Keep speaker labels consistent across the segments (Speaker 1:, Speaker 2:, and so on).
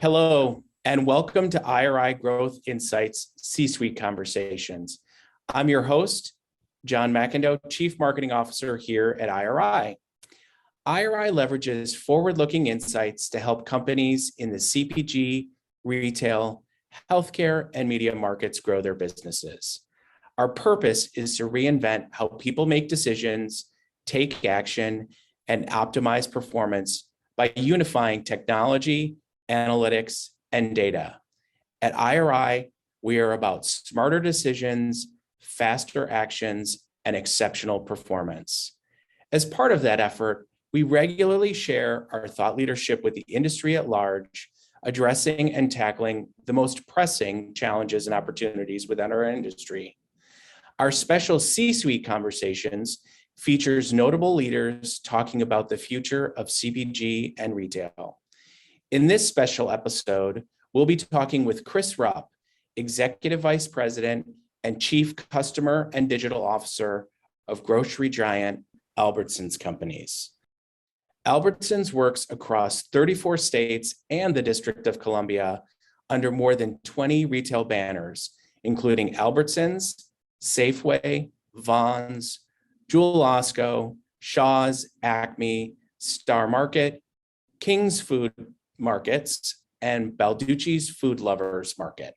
Speaker 1: Hello, and welcome to IRI Growth Insights C-Suite Conversations. I'm your host, John McIndoe, Chief Marketing Officer here at IRI. IRI leverages forward-looking insights to help companies in the CPG, retail, healthcare, and media markets grow their businesses. Our purpose is to reinvent how people make decisions, take action, and optimize performance by unifying technology, analytics, and data. At IRI, we are about smarter decisions, faster actions, and exceptional performance. As part of that effort, we regularly share our thought leadership with the industry at large, addressing and tackling the most pressing challenges and opportunities within our industry. Our special C-Suite Conversations features notable leaders talking about the future of CPG and retail. In this special episode, we'll be talking with Chris Rupp, Executive Vice President and Chief Customer and Digital Officer of grocery giant Albertsons Companies. Albertsons works across 34 states and the District of Columbia under more than 20 retail banners, including Albertsons, Safeway, Vons, Jewel Osco, Shaw's, Acme, Star Market, King's Food Markets, and Balducci's Food Lovers Market.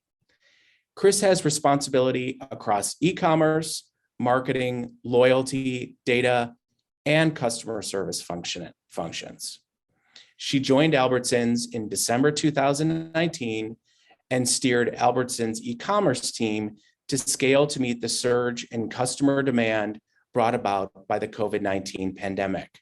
Speaker 1: Chris has responsibility across e-commerce, marketing, loyalty, data, and customer service functions. She joined Albertsons in December 2019 and steered Albertsons e-commerce team to scale to meet the surge in customer demand brought about by the COVID-19 pandemic.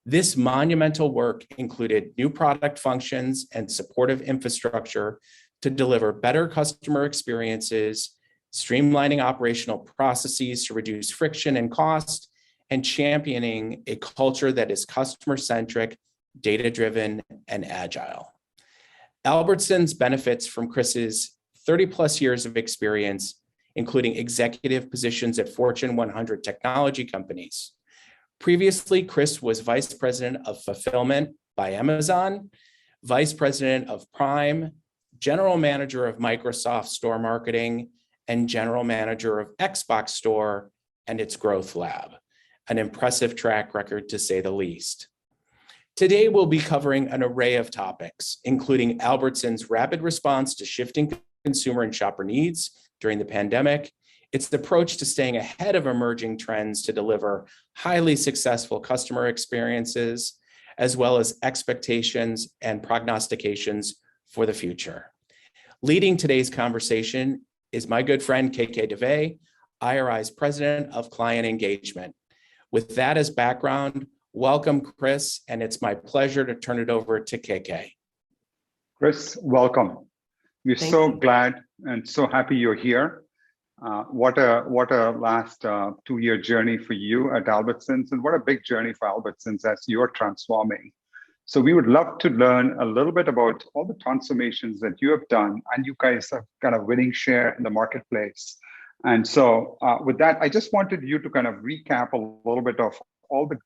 Speaker 1: This monumental work included new product functions and supportive infrastructure to deliver better customer experiences, streamlining operational processes to reduce friction and cost, and championing a culture that is customer-centric, data-driven, and agile. Albertsons benefits from Chris's 30-plus years of experience, including executive positions at Fortune 100 technology companies. Previously, Chris was Vice President of Fulfillment by Amazon, Vice President of Prime, General Manager of Microsoft Store Marketing, and General Manager of Xbox Store and its Growth Lab, an impressive track record to say the least. Today, we'll be covering an array of topics, including Albertsons' rapid response to shifting consumer and shopper needs during the pandemic, its approach to staying ahead of emerging trends to deliver highly successful customer experiences, as well as expectations and prognostications for the future. Leading today's conversation is my good friend, KK DeVay, IRI's President of Client Engagement. With that as background, welcome, Chris, and it's my pleasure to turn it over to KK.
Speaker 2: Chris, welcome. We're so glad and so happy you're here. What a last 2-year journey for you at Albertsons, and what a big journey for Albertsons as you're transforming. So we would love to learn a little bit about all the transformations that you have done, and you guys are kind of winning share in the marketplace. And so with that, I just wanted you to kind of recap a little bit of all the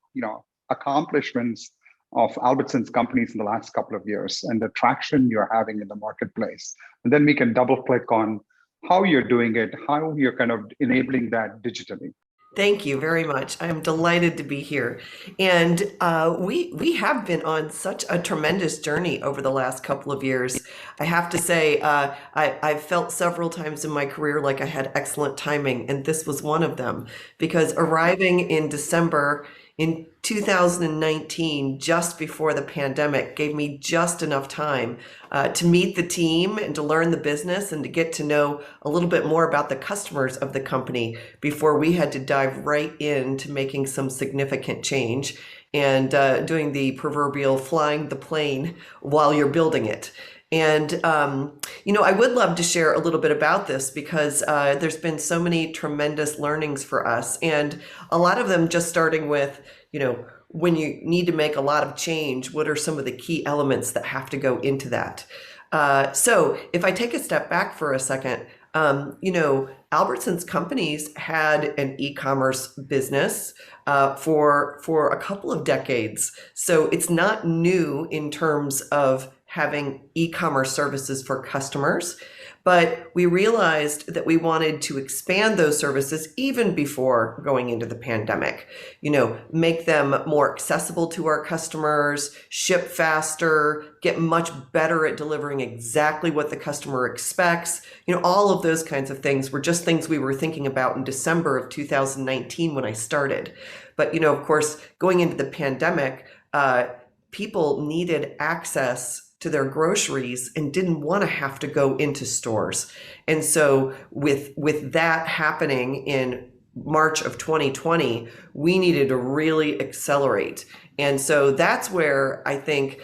Speaker 2: accomplishments of Albertsons Companies in the last couple of years and the traction you're having in the marketplace. And then we can double click on how you're doing it, how you're kind of enabling that digitally.
Speaker 3: Thank you very much. I'm delighted to be here. And we have been on such a tremendous journey over the last couple of years. I have to say, I've felt several times in my career like I had excellent timing, and this was one of them. Because arriving in December in 2019, just before the pandemic, gave me just enough time to meet the team and to learn the business and to get to know a little bit more about the customers of the company before we had to dive right into making some significant change and doing the proverbial flying the plane while you're building it. And, I would love to share a little bit about this because there's been so many tremendous learnings for us, and a lot of them just starting with, when you need to make a lot of change, what are some of the key elements that have to go into that? So if I take a step back for a second, Albertsons Companies had an e-commerce business for a couple of decades. So it's not new in terms of having e-commerce services for customers, but we realized that we wanted to expand those services even before going into the pandemic. Make them more accessible to our customers, ship faster, get much better at delivering exactly what the customer expects. All of those kinds of things were just things we were thinking about in December of 2019 when I started. But, of course, going into the pandemic, people needed access to their groceries and didn't want to have to go into stores. And so with that happening in March of 2020, we needed to really accelerate. And so that's where I think,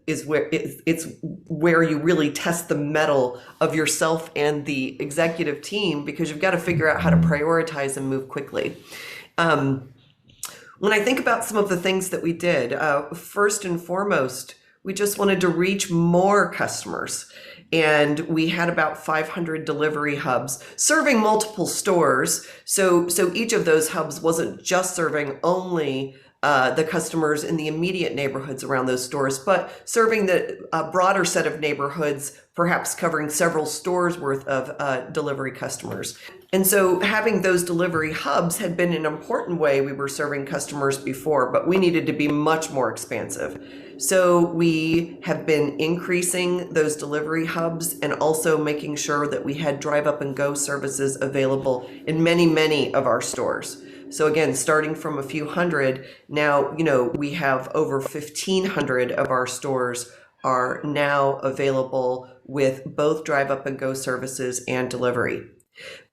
Speaker 3: is where it's where you really test the mettle of yourself and the executive team, because you've got to figure out how to prioritize and move quickly. When I think about some of the things that we did, first and foremost, we just wanted to reach more customers. And we had about 500 delivery hubs serving multiple stores. So each of those hubs wasn't just serving only the customers in the immediate neighborhoods around those stores, but serving the broader set of neighborhoods, perhaps covering several stores worth of delivery customers. And so having those delivery hubs had been an important way we were serving customers before, but we needed to be much more expansive. So we have been increasing those delivery hubs and also making sure that we had drive up and go services available in many, many of our stores. So again, starting from a few hundred, now, we have over 1,500 of our stores are now available with both drive up and go services and delivery.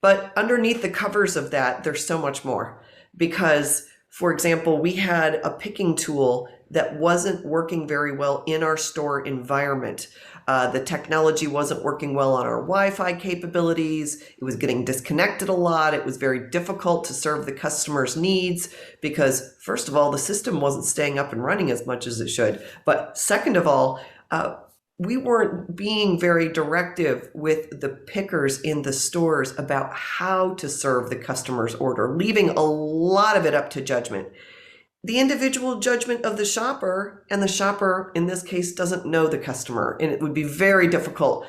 Speaker 3: But underneath the covers of that, there's so much more, because, for example, we had a picking tool that wasn't working very well in our store environment. The technology wasn't working well on our Wi-Fi capabilities. It was getting disconnected a lot. It was very difficult to serve the customer's needs because, first of all, the system wasn't staying up and running as much as it should. But second of all, we weren't being very directive with the pickers in the stores about how to serve the customer's order, leaving a lot of it up to judgment. The individual judgment of the shopper, and the shopper in this case doesn't know the customer, and it would be very difficult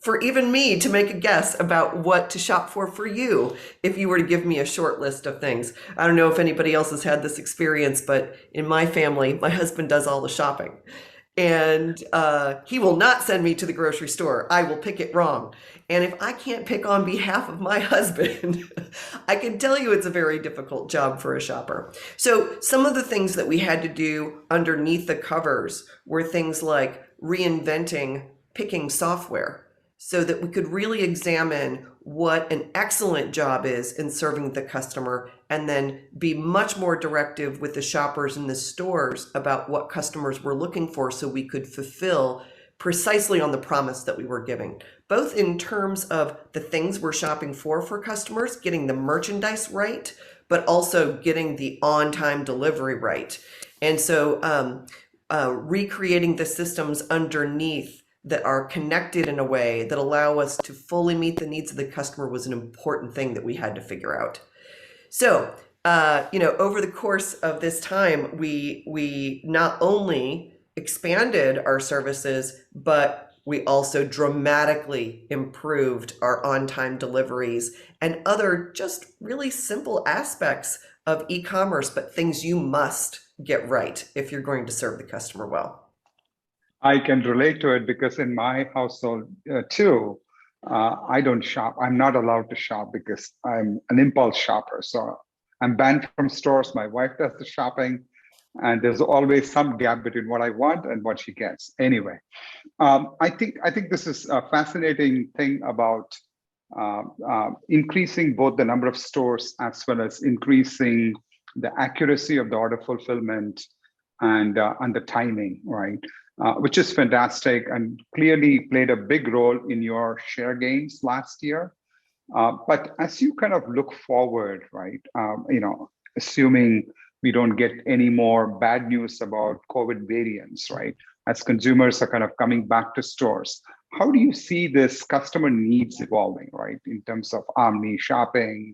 Speaker 3: for even me to make a guess about what to shop for you if you were to give me a short list of things. I don't know if anybody else has had this experience, but in my family, my husband does all the shopping. And he will not send me to the grocery store. I will pick it wrong. And if I can't pick on behalf of my husband, I can tell you it's a very difficult job for a shopper. So some of the things that we had to do underneath the covers were things like reinventing picking software so that we could really examine what an excellent job is in serving the customer, and then be much more directive with the shoppers in the stores about what customers were looking for so we could fulfill precisely on the promise that we were giving, both in terms of the things we're shopping for customers, getting the merchandise right, but also getting the on-time delivery right. And so recreating the systems underneath that are connected in a way that allow us to fully meet the needs of the customer was an important thing that we had to figure out. So, over the course of this time, we not only expanded our services, but we also dramatically improved our on-time deliveries and other just really simple aspects of e-commerce, but things you must get right if you're going to serve the customer well.
Speaker 2: I can relate to it because in my household too, I don't shop. I'm not allowed to shop because I'm an impulse shopper. So I'm banned from stores. My wife does the shopping, and there's always some gap between what I want and what she gets. Anyway, I think this is a fascinating thing about increasing both the number of stores as well as increasing the accuracy of the order fulfillment and the timing, right? Which is fantastic and clearly played a big role in your share gains last year. But as you kind of look forward, right, assuming we don't get any more bad news about COVID variants, right, as consumers are kind of coming back to stores, how do you see this customer needs evolving, right, in terms of omni shopping,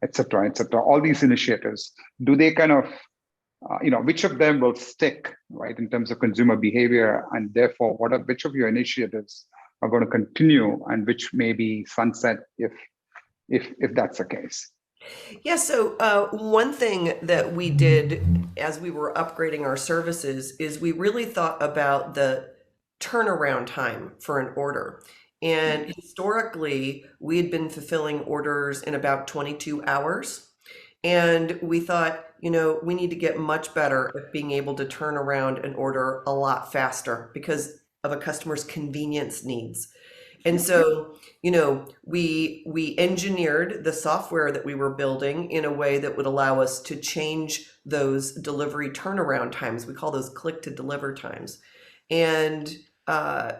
Speaker 2: et cetera, all these initiatives? Do they kind of which of them will stick, right, in terms of consumer behavior, and therefore, which of your initiatives are going to continue, and which may be sunset if that's the case?
Speaker 3: Yeah, so one thing that we did as we were upgrading our services is we really thought about the turnaround time for an order. And historically, we had been fulfilling orders in about 22 hours. And we thought, we need to get much better at being able to turn around an order a lot faster because of a customer's convenience needs. And so, we engineered the software that we were building in a way that would allow us to change those delivery turnaround times. We call those click to deliver times. And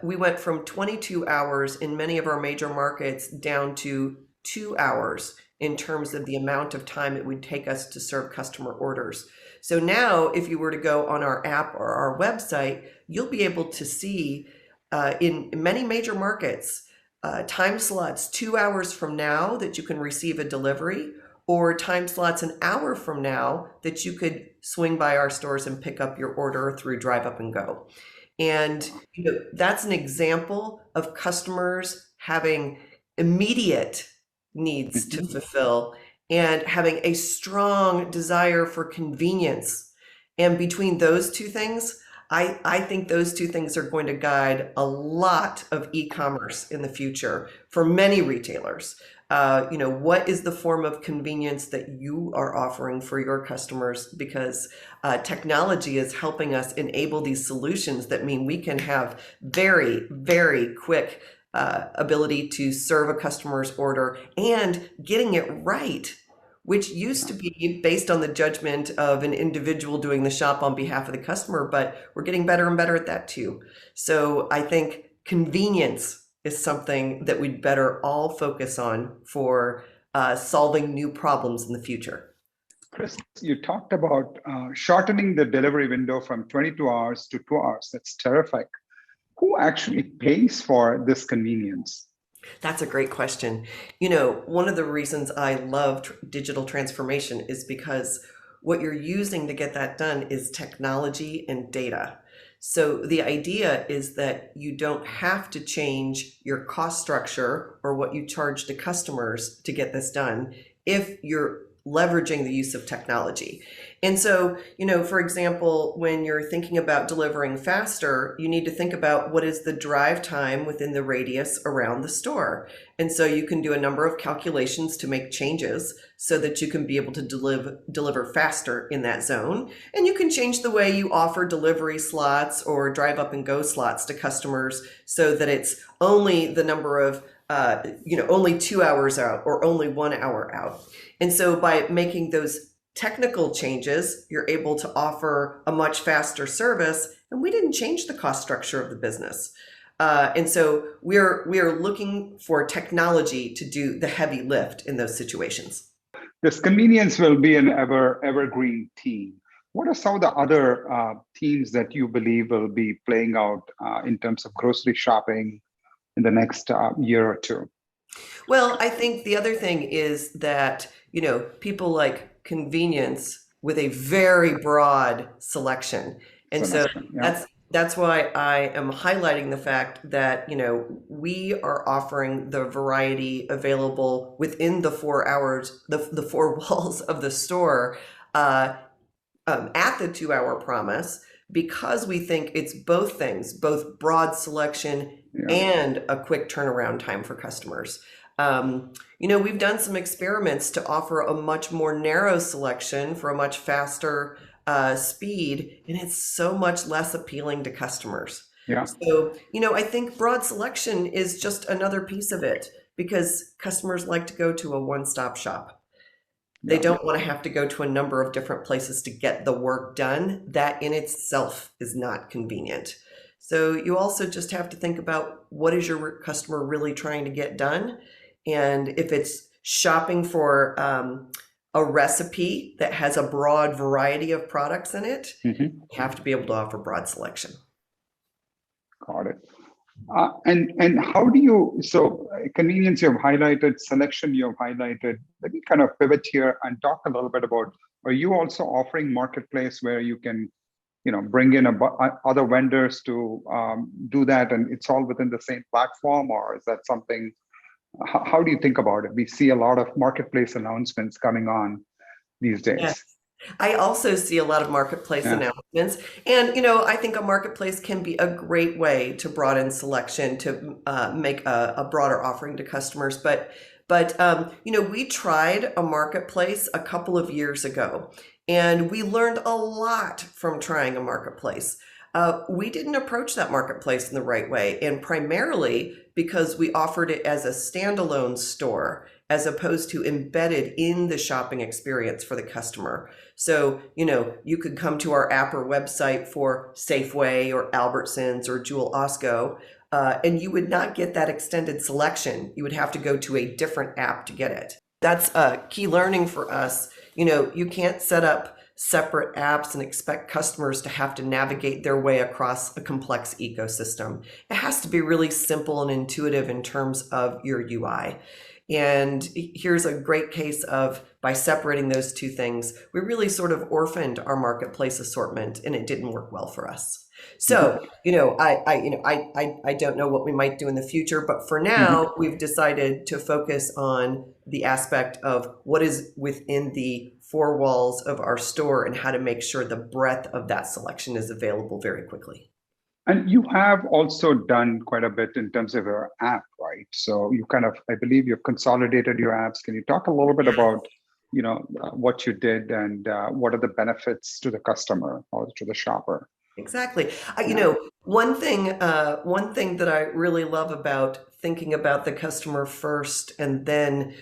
Speaker 3: we went from 22 hours in many of our major markets down to 2 hours in terms of the amount of time it would take us to serve customer orders. So now, if you were to go on our app or our website, you'll be able to see in many major markets, time slots 2 hours from now that you can receive a delivery, or time slots an hour from now that you could swing by our stores and pick up your order through Drive Up and Go. And that's an example of customers having immediate needs to fulfill and having a strong desire for convenience. And between those two things, I think those two things are going to guide a lot of e-commerce in the future for many retailers. What is the form of convenience that you are offering for your customers? Because technology is helping us enable these solutions that mean we can have very, very quick ability to serve a customer's order and getting it right, which used to be based on the judgment of an individual doing the shop on behalf of the customer, but we're getting better and better at that too. So I think convenience is something that we'd better all focus on for solving new problems in the future.
Speaker 2: Chris, you talked about shortening the delivery window from 22 hours to 2 hours. That's terrific. Who actually pays for this convenience?
Speaker 3: That's a great question. One of the reasons I love digital transformation is because what you're using to get that done is technology and data. So the idea is that you don't have to change your cost structure or what you charge to customers to get this done if you're leveraging the use of technology. And so, for example, when you're thinking about delivering faster, you need to think about what is the drive time within the radius around the store. And so you can do a number of calculations to make changes so that you can be able to deliver faster in that zone. And you can change the way you offer delivery slots or Drive Up and Go slots to customers so that it's only the number of only 2 hours out or only 1 hour out. And so by making those technical changes, you're able to offer a much faster service, and we didn't change the cost structure of the business. And so we're looking for technology to do the heavy lift in those situations.
Speaker 2: This convenience will be an evergreen theme. What are some of the other themes that you believe will be playing out in terms of grocery shopping in the next year or two?
Speaker 3: Well, I think the other thing is that, people like convenience with a very broad selection. And so that's why I am highlighting the fact that, we are offering the variety available within the 4 hours, the 4 walls of the store at the 2 hour promise, because we think it's both things, both broad selection and a quick turnaround time for customers. We've done some experiments to offer a much more narrow selection for a much faster speed, and it's so much less appealing to customers.
Speaker 2: Yeah.
Speaker 3: So, I think broad selection is just another piece of it because customers like to go to a one-stop shop. They don't want to have to go to a number of different places to get the work done. That in itself is not convenient. So you also just have to think about what is your customer really trying to get done. And if it's shopping for a recipe that has a broad variety of products in it, you have to be able to offer broad selection.
Speaker 2: Got it. And how do you, so convenience you have highlighted, selection you have highlighted. Let me kind of pivot here and talk a little bit about Are you also offering marketplace where you can, bring in other vendors to do that, and it's all within the same platform, or is that something? How do you think about it? We see a lot of marketplace announcements coming on these
Speaker 3: Yeah.
Speaker 2: days.
Speaker 3: I also see a lot of marketplace
Speaker 2: Yeah.
Speaker 3: announcements. And, I think a marketplace can be a great way to broaden selection, to make a broader offering to customers. But we tried a marketplace a couple of years ago, and we learned a lot from trying a marketplace. We didn't approach that marketplace in the right way, and primarily because we offered it as a standalone store as opposed to embedded in the shopping experience for the customer. So, you could come to our app or website for Safeway or Albertsons or Jewel Osco, and you would not get that extended selection. You would have to go to a different app to get it. That's a key learning for us. You can't set up separate apps and expect customers to have to navigate their way across a complex ecosystem. It has to be really simple and intuitive in terms of your UI. And here's a great case of, by separating those two things, we really sort of orphaned our marketplace assortment, and it didn't work well for us. So, I don't know what we might do in the future, but for now, we've decided to focus on the aspect of what is within the four walls of our store and how to make sure the breadth of that selection is available very quickly.
Speaker 2: And you have also done quite a bit in terms of your app, right? So you I believe you've consolidated your apps. Can you talk a little bit about, what you did and what are the benefits to the customer or to the shopper?
Speaker 3: Exactly. One thing that I really love about thinking about the customer first and then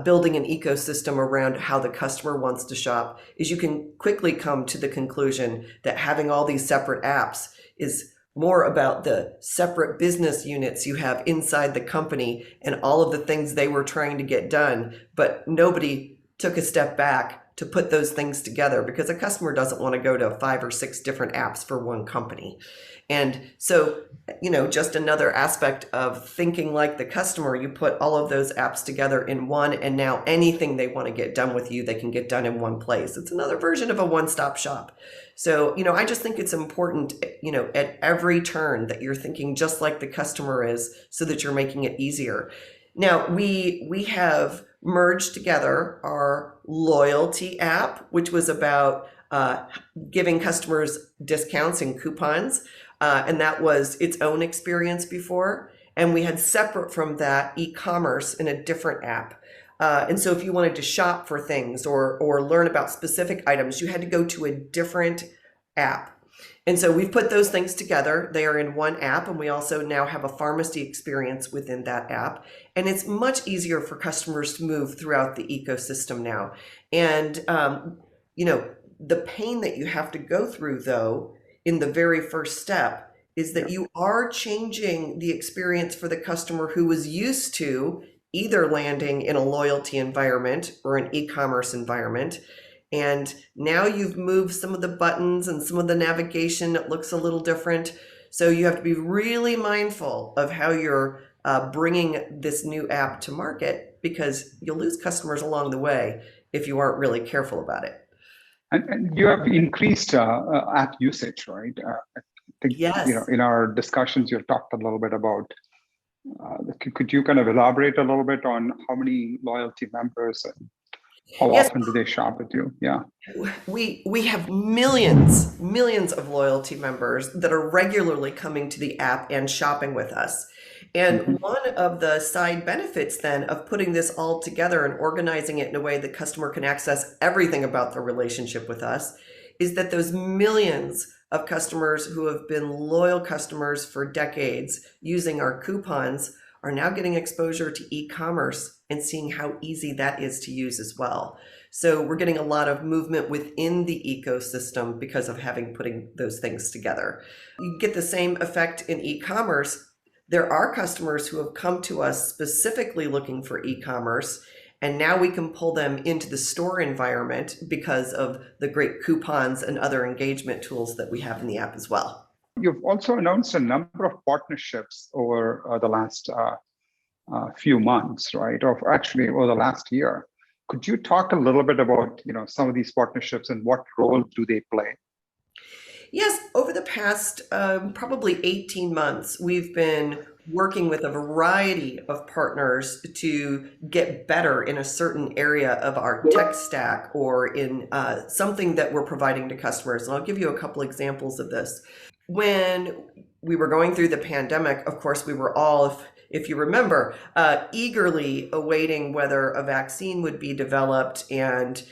Speaker 3: building an ecosystem around how the customer wants to shop is you can quickly come to the conclusion that having all these separate apps is more about the separate business units you have inside the company and all of the things they were trying to get done, but nobody took a step back to put those things together, because a customer doesn't want to go to 5 or 6 different apps for one company. And so, just another aspect of thinking like the customer, you put all of those apps together in one, and now anything they want to get done with you, they can get done in one place. It's another version of a one-stop shop. So, I just think it's important, at every turn that you're thinking just like the customer is, so that you're making it easier. Now, we have merged together our loyalty app, which was about giving customers discounts and coupons, and that was its own experience before. And we had, separate from that, e-commerce in a different app. And so if you wanted to shop for things or learn about specific items, you had to go to a different app. And so we've put those things together. They are in one app, and we also now have a pharmacy experience within that app. And it's much easier for customers to move throughout the ecosystem now. And, the pain that you have to go through, though, in the very first step is that you are changing the experience for the customer who was used to either landing in a loyalty environment or an e-commerce environment. And now you've moved some of the buttons and some of the navigation. It looks a little different. So you have to be really mindful of how you're bringing this new app to market, because you'll lose customers along the way if you aren't really careful about it.
Speaker 2: And you have increased app usage, right? I think,
Speaker 3: Yes.
Speaker 2: in our discussions, you've talked a little bit about, could you kind of elaborate a little bit on how many loyalty members and how
Speaker 3: Yes.
Speaker 2: often do they shop with you? Yeah.
Speaker 3: We have millions of loyalty members that are regularly coming to the app and shopping with us. And one of the side benefits then of putting this all together and organizing it in a way the customer can access everything about their relationship with us is that those millions of customers who have been loyal customers for decades using our coupons are now getting exposure to e-commerce and seeing how easy that is to use as well. So we're getting a lot of movement within the ecosystem because of putting those things together. You get the same effect in e-commerce. There are customers who have come to us specifically looking for e-commerce, and now we can pull them into the store environment because of the great coupons and other engagement tools that we have in the app as well.
Speaker 2: You've also announced a number of partnerships over the last few months, right? Or actually over the last year. Could you talk a little bit about, some of these partnerships and what role do they play?
Speaker 3: Yes, over the past probably 18 months, we've been working with a variety of partners to get better in a certain area of our tech stack or in something that we're providing to customers. And I'll give you a couple examples of this. When we were going through the pandemic, of course, we were all, if you remember, eagerly awaiting whether a vaccine would be developed, and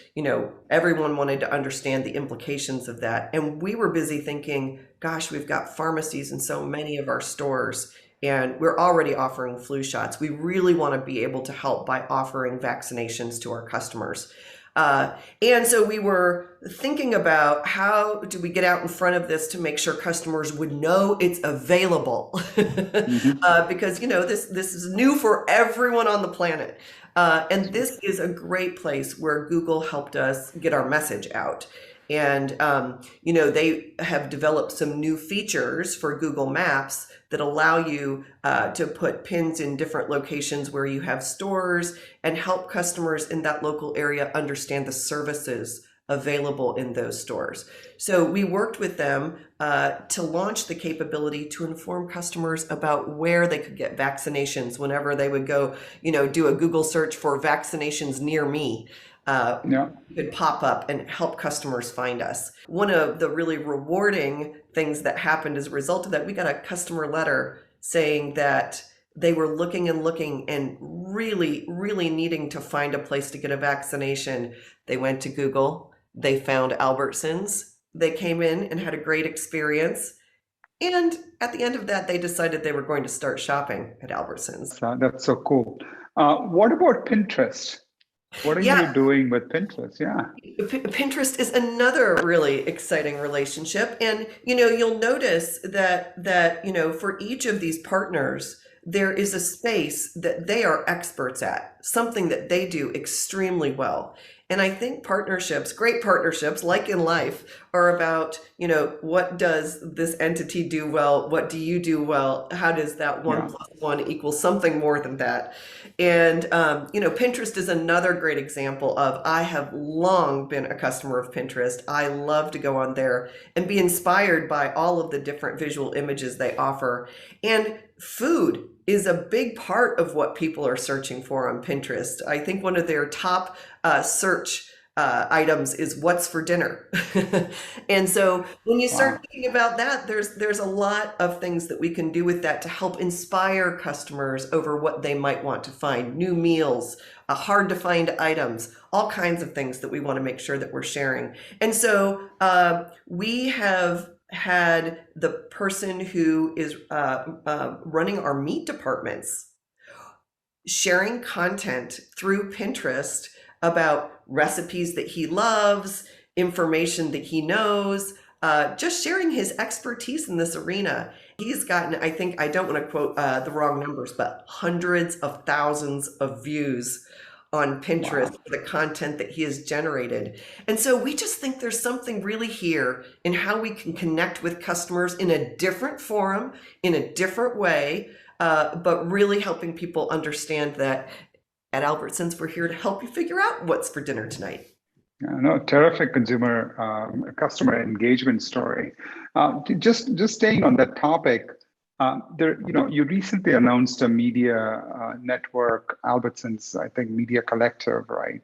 Speaker 3: everyone wanted to understand the implications of that. And we were busy thinking, gosh, we've got pharmacies in so many of our stores, and we're already offering flu shots. We really want to be able to help by offering vaccinations to our customers. And so we were thinking about how do we get out in front of this to make sure customers would know it's available, because this is new for everyone on the planet, and this is a great place where Google helped us get our message out. And they have developed some new features for Google Maps that allow you to put pins in different locations where you have stores and help customers in that local area understand the services available in those stores. So we worked with them to launch the capability to inform customers about where they could get vaccinations whenever they would go, do a Google search for vaccinations near me. Could pop up and help customers find us. One of the really rewarding things that happened as a result of that, we got a customer letter saying that they were looking and really, really needing to find a place to get a vaccination. They went to Google, they found Albertsons, they came in and had a great experience. And at the end of that, they decided they were going to start shopping at Albertsons.
Speaker 2: That's so cool. What about Pinterest? What are you doing with Pinterest? Yeah.
Speaker 3: Pinterest is another really exciting relationship. And, you'll notice that, for each of these partners, there is a space that they are experts at, something that they do extremely well. And I think great partnerships, like in life, are about, what does this entity do well? What do you do well? How does that 1 + 1 equal something more than that? And, Pinterest is another great example of, I have long been a customer of Pinterest. I love to go on there and be inspired by all of the different visual images they offer. And food is a big part of what people are searching for on Pinterest. I think one of their top search items is what's for dinner. And so when you start thinking about that, there's a lot of things that we can do with that to help inspire customers over what they might want to find, new meals, hard to find items, all kinds of things that we want to make sure that we're sharing. And so we have had the person who is running our meat departments sharing content through Pinterest about recipes that he loves, information that he knows, just sharing his expertise in this arena. He's gotten, I don't want to quote the wrong numbers, but hundreds of thousands of views on Pinterest for the content that he has generated. And so we just think there's something really here in how we can connect with customers in a different forum, in a different way, but really helping people understand that at Albertsons, we're here to help you figure out what's for dinner tonight.
Speaker 2: Terrific customer engagement story. Just staying on that topic, you recently announced a media network, Albertsons, I think, Media Collective, right?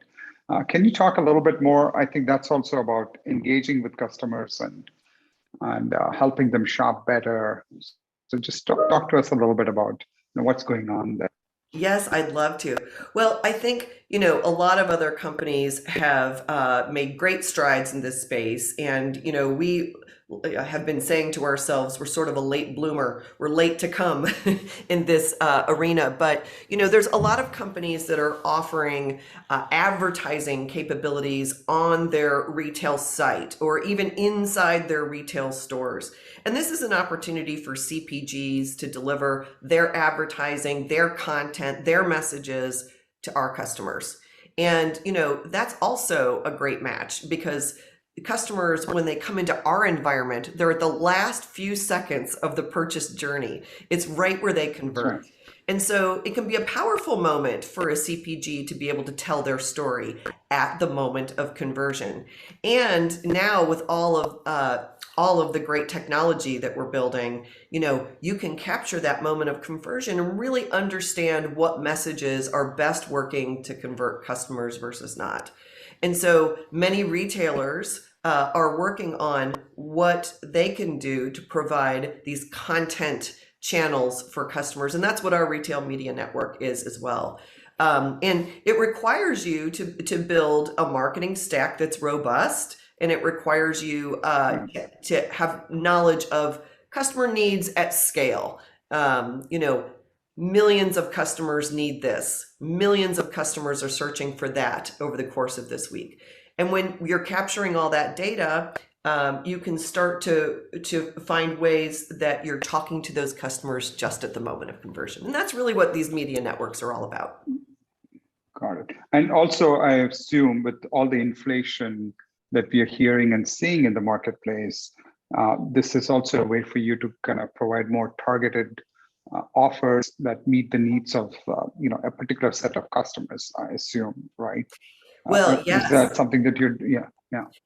Speaker 2: Can you talk a little bit more? I think that's also about engaging with customers and helping them shop better. So just talk to us a little bit about what's going on there.
Speaker 3: Yes, I'd love to. Well, I think, a lot of other companies have made great strides in this space. And, we have been saying to ourselves, we're sort of a late bloomer. We're late to come in this arena. But, there's a lot of companies that are offering advertising capabilities on their retail site or even inside their retail stores. And this is an opportunity for CPGs to deliver their advertising, their content, their messages to our customers. And, that's also a great match because customers, when they come into our environment, they're at the last few seconds of the purchase journey. It's right where they convert. And so it can be a powerful moment for a CPG to be able to tell their story at the moment of conversion. And now with all of the great technology that we're building, you can capture that moment of conversion and really understand what messages are best working to convert customers versus not. And so many retailers are working on what they can do to provide these content channels for customers. And that's what our retail media network is as well. And it requires you to build a marketing stack that's robust, and it requires you to have knowledge of customer needs at scale. Millions of customers need this. Millions of customers are searching for that over the course of this week. And when you're capturing all that data, you can start to find ways that you're talking to those customers just at the moment of conversion. And that's really what these media networks are all about.
Speaker 2: Got it. And also, I assume with all the inflation that we are hearing and seeing in the marketplace, this is also a way for you to kind of provide more targeted offers that meet the needs of a particular set of customers, I assume, right?
Speaker 3: Well, yes.
Speaker 2: Is that something that you're, yeah.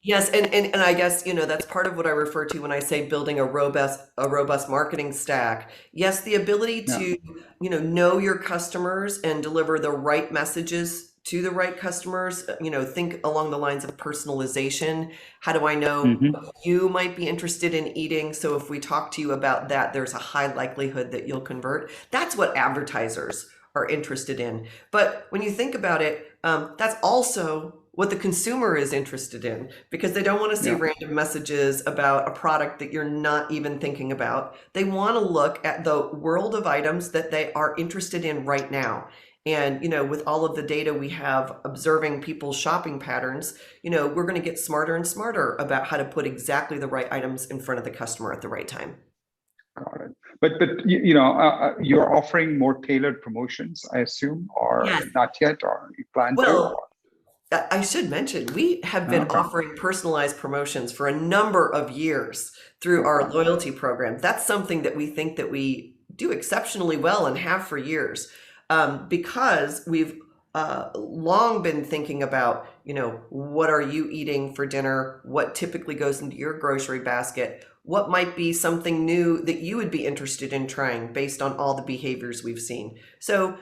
Speaker 3: Yes, and I guess that's part of what I refer to when I say building a robust marketing stack. Yes, the ability to know your customers and deliver the right messages to the right customers. Think along the lines of personalization. How do I know what you might be interested in eating? So if we talk to you about that, there's a high likelihood that you'll convert. That's what advertisers are interested in. But when you think about it, that's also what the consumer is interested in, because they don't want to see random messages about a product that you're not even thinking about. They want to look at the world of items that they are interested in right now. And, with all of the data we have observing people's shopping patterns, we're going to get smarter and smarter about how to put exactly the right items in front of the customer at the right time.
Speaker 2: Got it. But you're offering more tailored promotions, I assume, or not yet, or you plan to?
Speaker 3: I should mention, we have been offering personalized promotions for a number of years through our loyalty program. That's something that we think that we do exceptionally well and have for years, because we've long been thinking about, what are you eating for dinner? What typically goes into your grocery basket? What might be something new that you would be interested in trying based on all the behaviors we've seen? So,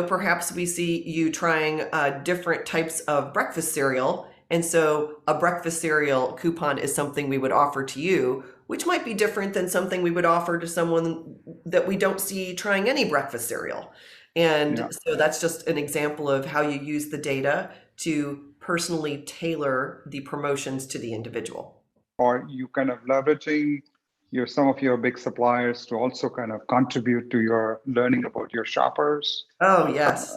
Speaker 3: perhaps we see you trying different types of breakfast cereal. And so a breakfast cereal coupon is something we would offer to you, which might be different than something we would offer to someone that we don't see trying any breakfast cereal. And so that's just an example of how you use the data to personally tailor the promotions to the individual.
Speaker 2: Or you kind of leveraging some of your big suppliers to also kind of contribute to your learning about your shoppers?
Speaker 3: Oh, yes.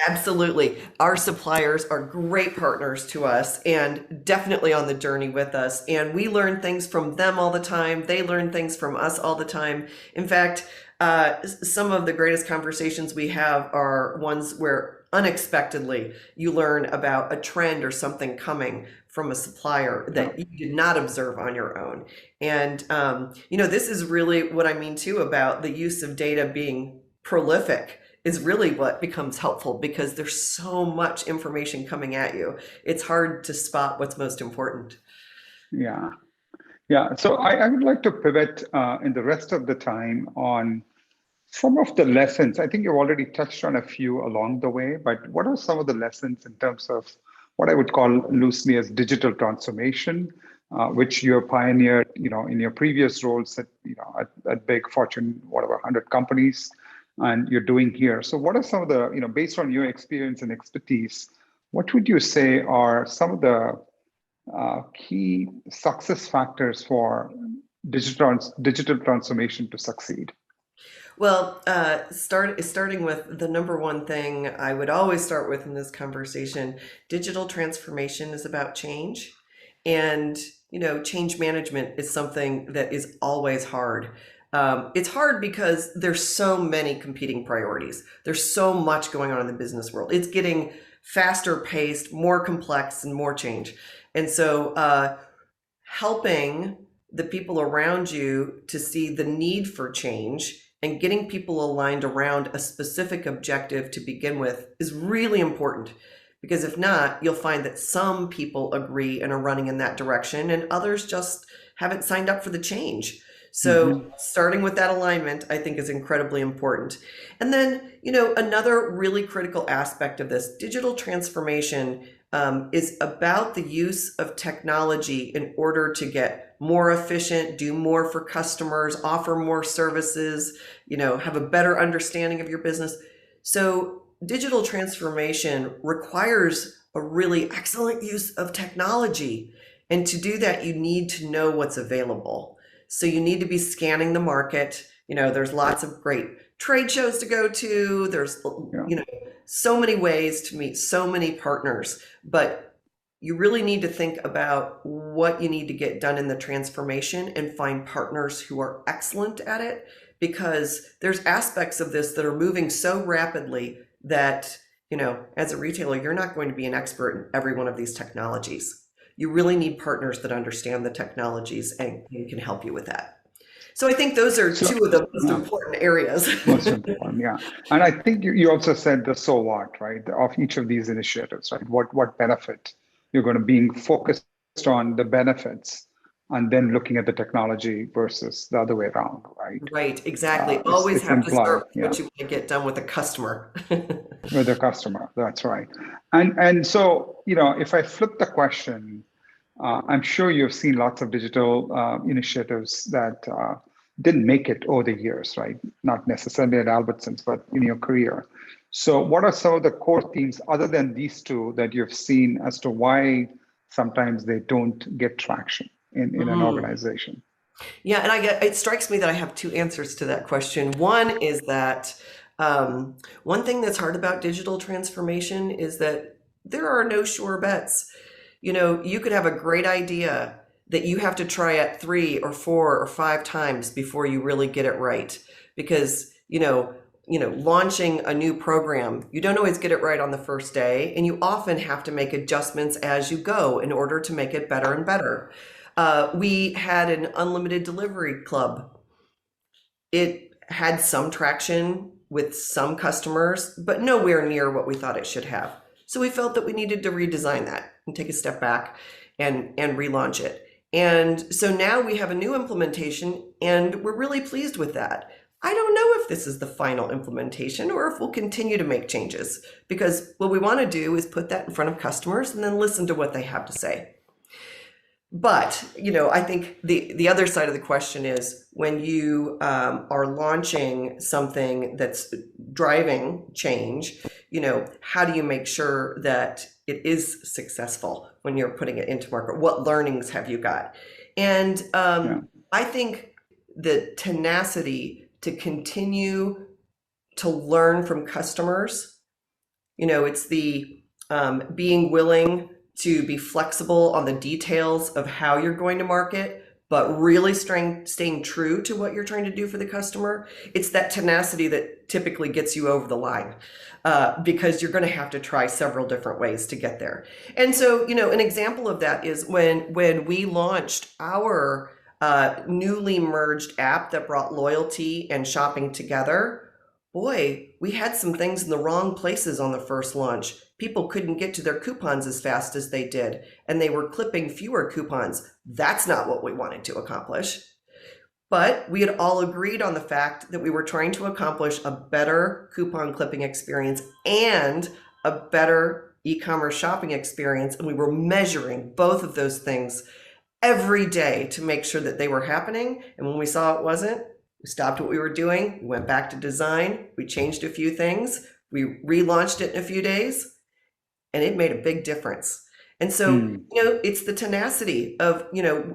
Speaker 3: Absolutely. Our suppliers are great partners to us and definitely on the journey with us. And we learn things from them all the time. They learn things from us all the time. In fact, some of the greatest conversations we have are ones where unexpectedly you learn about a trend or something coming from a supplier that you did not observe on your own. And, this is really what I mean too about the use of data being prolific is really what becomes helpful, because there's so much information coming at you. It's hard to spot what's most important.
Speaker 2: Yeah. So I would like to pivot in the rest of the time on some of the lessons. I think you've already touched on a few along the way, but what are some of the lessons in terms of what I would call loosely as digital transformation, which you have pioneered, in your previous roles at big Fortune, 100 companies, and you're doing here. So what are some of the, based on your experience and expertise, what would you say are some of the key success factors for digital transformation to succeed?
Speaker 3: Well, starting with the number one thing I would always start with in this conversation, digital transformation is about change. And, change management is something that is always hard. It's hard because there's so many competing priorities. There's so much going on in the business world. It's getting faster paced, more complex, and more change. And so helping the people around you to see the need for change and getting people aligned around a specific objective to begin with is really important. Because if not, you'll find that some people agree and are running in that direction, and others just haven't signed up for the change. So starting with that alignment, I think, is incredibly important. And then, another really critical aspect of this digital transformation is about the use of technology in order to get more efficient, do more for customers, offer more services, have a better understanding of your business. So digital transformation requires a really excellent use of technology. And to do that, you need to know what's available. So you need to be scanning the market. There's lots of great trade shows to go to. There's, so many ways to meet so many partners, but you really need to think about what you need to get done in the transformation and find partners who are excellent at it, because there's aspects of this that are moving so rapidly that, as a retailer, you're not going to be an expert in every one of these technologies. You really need partners that understand the technologies and can help you with that. So I think those are two of the most important areas.
Speaker 2: Most important, yeah. And I think you also said the so what, right, of each of these initiatives, right? What benefit you're going to be focused on the benefits and then looking at the technology versus the other way around, right?
Speaker 3: Right, exactly. Always have to start with what you want to get done with the customer.
Speaker 2: With the customer, that's right. And so, if I flip the question, I'm sure you've seen lots of digital initiatives that didn't make it over the years, right? Not necessarily at Albertsons, but in your career. So what are some of the core themes other than these two that you've seen as to why sometimes they don't get traction in an organization?
Speaker 3: Yeah, and it strikes me that I have two answers to that question. One is that one thing that's hard about digital transformation is that there are no sure bets. You could have a great idea that you have to try it 3 or 4 or 5 times before you really get it right. Because, launching a new program, you don't always get it right on the first day, and you often have to make adjustments as you go in order to make it better and better. We had an unlimited delivery club. It had some traction with some customers, but nowhere near what we thought it should have. So we felt that we needed to redesign that and take a step back and relaunch it. And so now we have a new implementation, and we're really pleased with that. I don't know if this is the final implementation or if we'll continue to make changes, because what we want to do is put that in front of customers and then listen to what they have to say. But, I think the other side of the question is when you are launching something that's driving change, how do you make sure that it is successful when you're putting it into market? What learnings have you got? And I think the tenacity to continue to learn from customers, it's the being willing to be flexible on the details of how you're going to market, but really staying true to what you're trying to do for the customer. It's that tenacity that typically gets you over the line, because you're going to have to try several different ways to get there. And so, an example of that is when we launched our newly merged app that brought loyalty and shopping together. Boy, we had some things in the wrong places on the first launch. People couldn't get to their coupons as fast as they did, and they were clipping fewer coupons. That's not what we wanted to accomplish. But we had all agreed on the fact that we were trying to accomplish a better coupon clipping experience and a better e-commerce shopping experience, and we were measuring both of those things every day to make sure that they were happening. And when we saw it wasn't, we stopped what we were doing. We went back to design. We changed a few things. We relaunched it in a few days, and it made a big difference. And so, it's the tenacity of,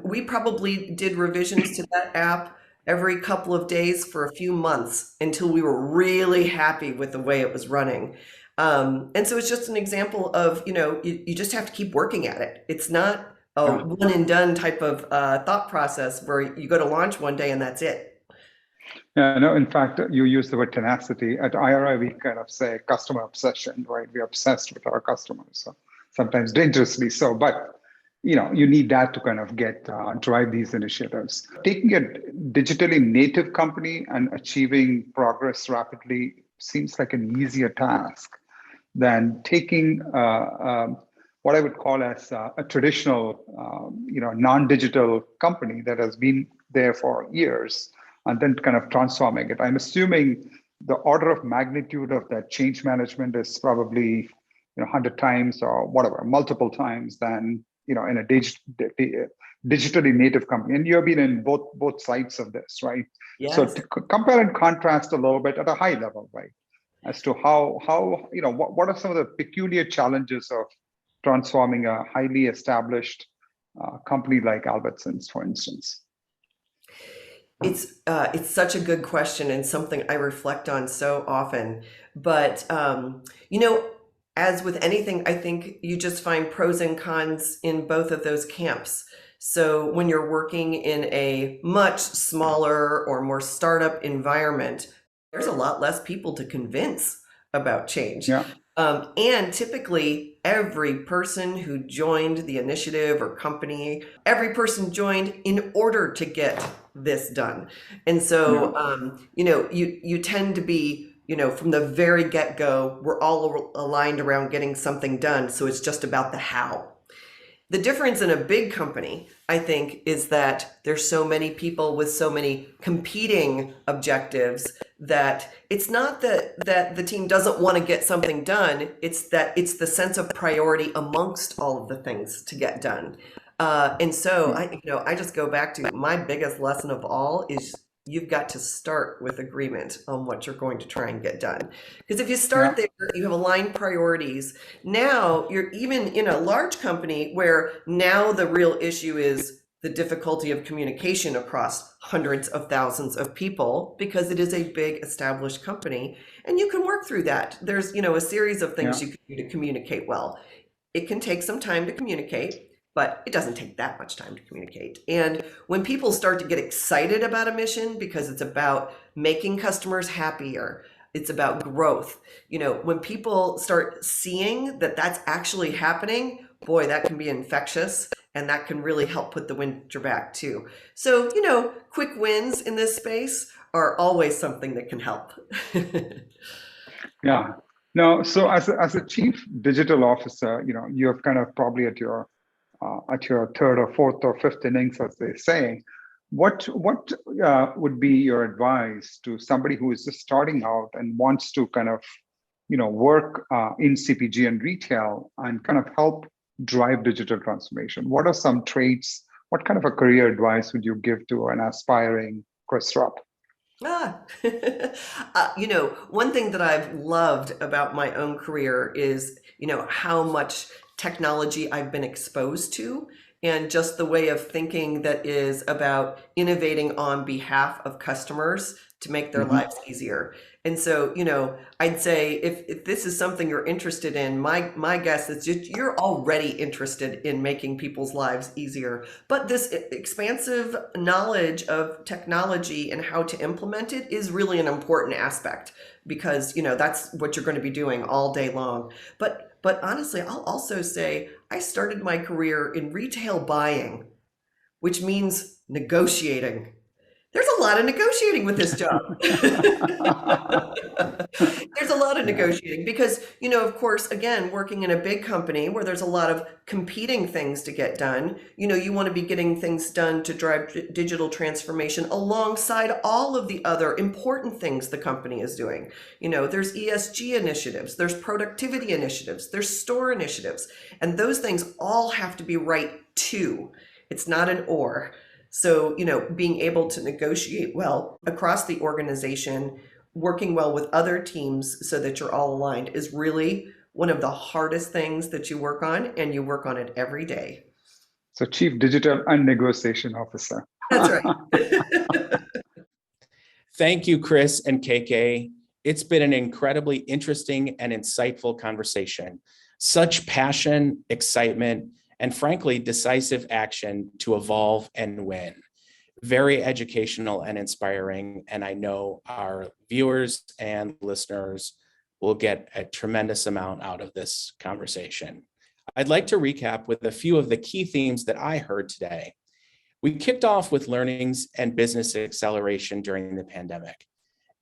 Speaker 3: we probably did revisions to that app every couple of days for a few months until we were really happy with the way it was running. And so it's just an example of, you just have to keep working at it. It's not a one and done type of thought process where you go to launch one day and that's it.
Speaker 2: Yeah, no, in fact, you use the word tenacity. At IRI, we kind of say customer obsession, right? We're obsessed with our customers, so sometimes dangerously so. But you need that to kind of get drive these initiatives. Taking a digitally native company and achieving progress rapidly seems like an easier task than taking what I would call as a traditional, non-digital company that has been there for years and then kind of transforming it. I'm assuming the order of magnitude of that change management is probably 100 times or whatever, multiple times than in a digitally native company. And you've been in both sides of this, right?
Speaker 3: Yes.
Speaker 2: So to compare and contrast a little bit at a high level, right? As to how what are some of the peculiar challenges of transforming a highly established company like Albertsons, for instance?
Speaker 3: It's such a good question and something I reflect on so often. But as with anything, I think you just find pros and cons in both of those camps. So when you're working in a much smaller or more startup environment, there's a lot less people to convince about change.
Speaker 2: Yeah.
Speaker 3: And typically, every person who joined the initiative or company, every person joined in order to get this done. And so, you tend to be, from the very get-go, we're all aligned around getting something done. So it's just about the how. The difference in a big company, I think, is that there's so many people with so many competing objectives that it's not that the team doesn't want to get something done. It's that it's the sense of priority amongst all of the things to get done. And so I just go back to my biggest lesson of all is you've got to start with agreement on what you're going to try and get done. Because if you start there, you have aligned priorities. Now you're even in a large company where now the real issue is the difficulty of communication across hundreds of thousands of people because it is a big established company and you can work through that. There's, a series of things you can do to communicate well. It can take some time to communicate, but it doesn't take that much time to communicate. And when people start to get excited about a mission because it's about making customers happier, it's about growth. When people start seeing that that's actually happening, boy, that can be infectious and that can really help put the wind at your back too. So, quick wins in this space are always something that can help.
Speaker 2: Yeah. No, so as a chief digital officer, you're kind of probably at your third or fourth or fifth innings, as they say. What would be your advice to somebody who is just starting out and wants to kind of, work in CPG and retail and kind of help drive digital transformation? What are some traits? What kind of a career advice would you give to an aspiring Chris Rupp?
Speaker 3: One thing that I've loved about my own career is, how much technology I've been exposed to and just the way of thinking that is about innovating on behalf of customers to make their lives easier. And so, I'd say if this is something you're interested in, my guess is you're already interested in making people's lives easier. But this expansive knowledge of technology and how to implement it is really an important aspect because, that's what you're going to be doing all day long. But honestly, I'll also say I started my career in retail buying, which means negotiating. There's a lot of negotiating with this job. There's a lot of negotiating because, of course, again, working in a big company where there's a lot of competing things to get done, you want to be getting things done to drive digital transformation alongside all of the other important things the company is doing. There's ESG initiatives, there's productivity initiatives, there's store initiatives, and those things all have to be right too. It's not an or. So, being able to negotiate well across the organization, working well with other teams so that you're all aligned is really one of the hardest things that you work on, and you work on it every day.
Speaker 2: So Chief Digital and Negotiation Officer.
Speaker 3: That's right.
Speaker 1: Thank you, Chris and KK. It's been an incredibly interesting and insightful conversation. Such passion, excitement, and frankly, decisive action to evolve and win. Very educational and inspiring, and I know our viewers and listeners will get a tremendous amount out of this conversation. I'd like to recap with a few of the key themes that I heard today. We kicked off with learnings and business acceleration during the pandemic.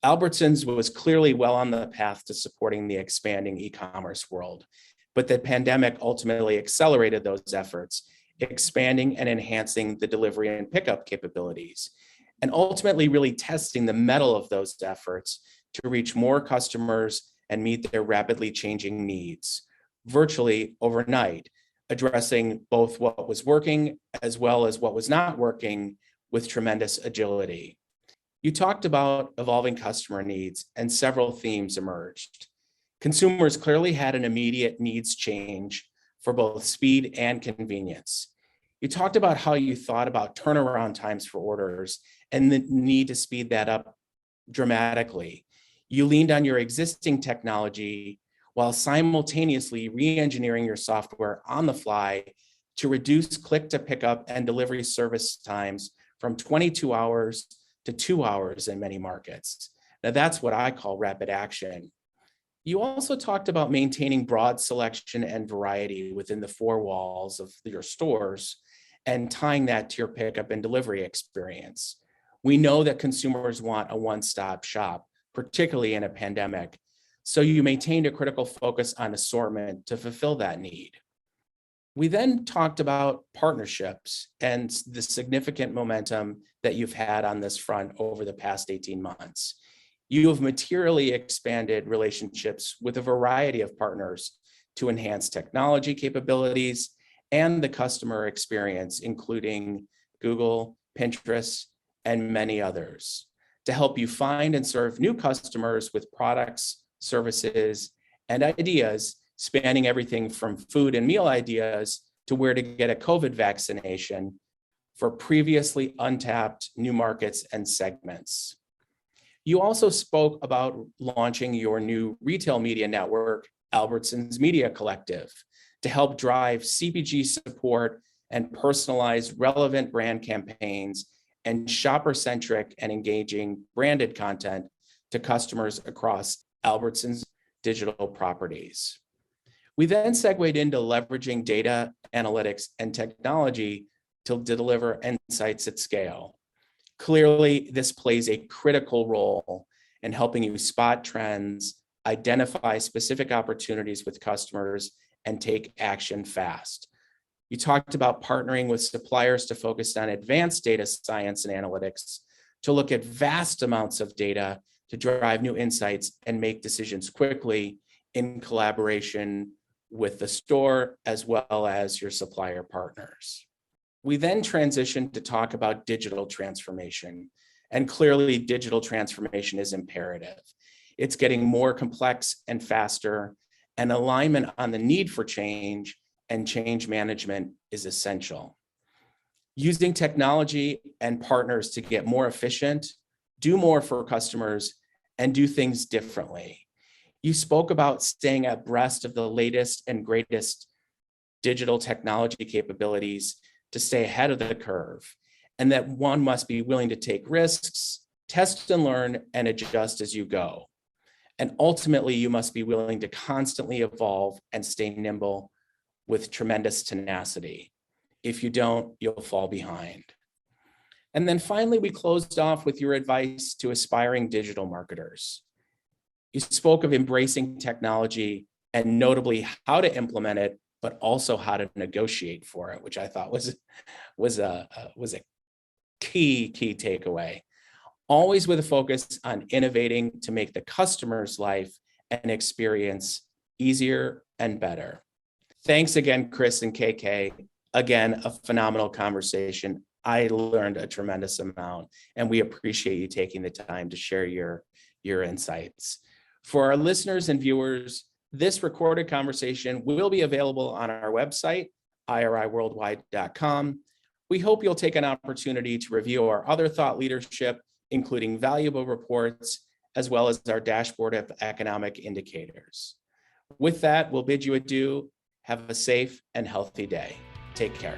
Speaker 1: Albertsons was clearly well on the path to supporting the expanding e-commerce world, but the pandemic ultimately accelerated those efforts, expanding and enhancing the delivery and pickup capabilities, and ultimately really testing the mettle of those efforts to reach more customers and meet their rapidly changing needs, virtually overnight, addressing both what was working as well as what was not working with tremendous agility. You talked about evolving customer needs, and several themes emerged. Consumers clearly had an immediate needs change for both speed and convenience. You talked about how you thought about turnaround times for orders and the need to speed that up dramatically. You leaned on your existing technology while simultaneously re-engineering your software on the fly to reduce click-to-pickup and delivery service times from 22 hours to 2 hours in many markets. Now that's what I call rapid action. You also talked about maintaining broad selection and variety within the four walls of your stores and tying that to your pickup and delivery experience. We know that consumers want a one-stop shop, particularly in a pandemic. So you maintained a critical focus on assortment to fulfill that need. We then talked about partnerships and the significant momentum that you've had on this front over the past 18 months. You have materially expanded relationships with a variety of partners to enhance technology capabilities and the customer experience, including Google, Pinterest, and many others, to help you find and serve new customers with products, services, and ideas spanning everything from food and meal ideas to where to get a COVID vaccination for previously untapped new markets and segments. You also spoke about launching your new retail media network, Albertsons Media Collective, to help drive CPG support and personalized relevant brand campaigns and shopper-centric and engaging branded content to customers across Albertsons digital properties. We then segued into leveraging data, analytics, and technology to deliver insights at scale. Clearly, this plays a critical role in helping you spot trends, identify specific opportunities with customers, and take action fast. You talked about partnering with suppliers to focus on advanced data science and analytics to look at vast amounts of data to drive new insights and make decisions quickly in collaboration with the store as well as your supplier partners. We then transitioned to talk about digital transformation, and clearly digital transformation is imperative. It's getting more complex and faster, and alignment on the need for change and change management is essential. Using technology and partners to get more efficient, do more for customers, and do things differently. You spoke about staying abreast of the latest and greatest digital technology capabilities to stay ahead of the curve, and that one must be willing to take risks, test and learn, and adjust as you go. And ultimately, you must be willing to constantly evolve and stay nimble with tremendous tenacity. If you don't, you'll fall behind. And then finally, we closed off with your advice to aspiring digital marketers. You spoke of embracing technology and notably how to implement it, but also how to negotiate for it, which I thought was a key takeaway. Always with a focus on innovating to make the customer's life and experience easier and better. Thanks again, Chris and KK. Again, a phenomenal conversation. I learned a tremendous amount, and we appreciate you taking the time to share your insights. For our listeners and viewers, this recorded conversation will be available on our website, iriworldwide.com. We hope you'll take an opportunity to review our other thought leadership, including valuable reports, as well as our dashboard of economic indicators. With that, we'll bid you adieu. Have a safe and healthy day. Take care.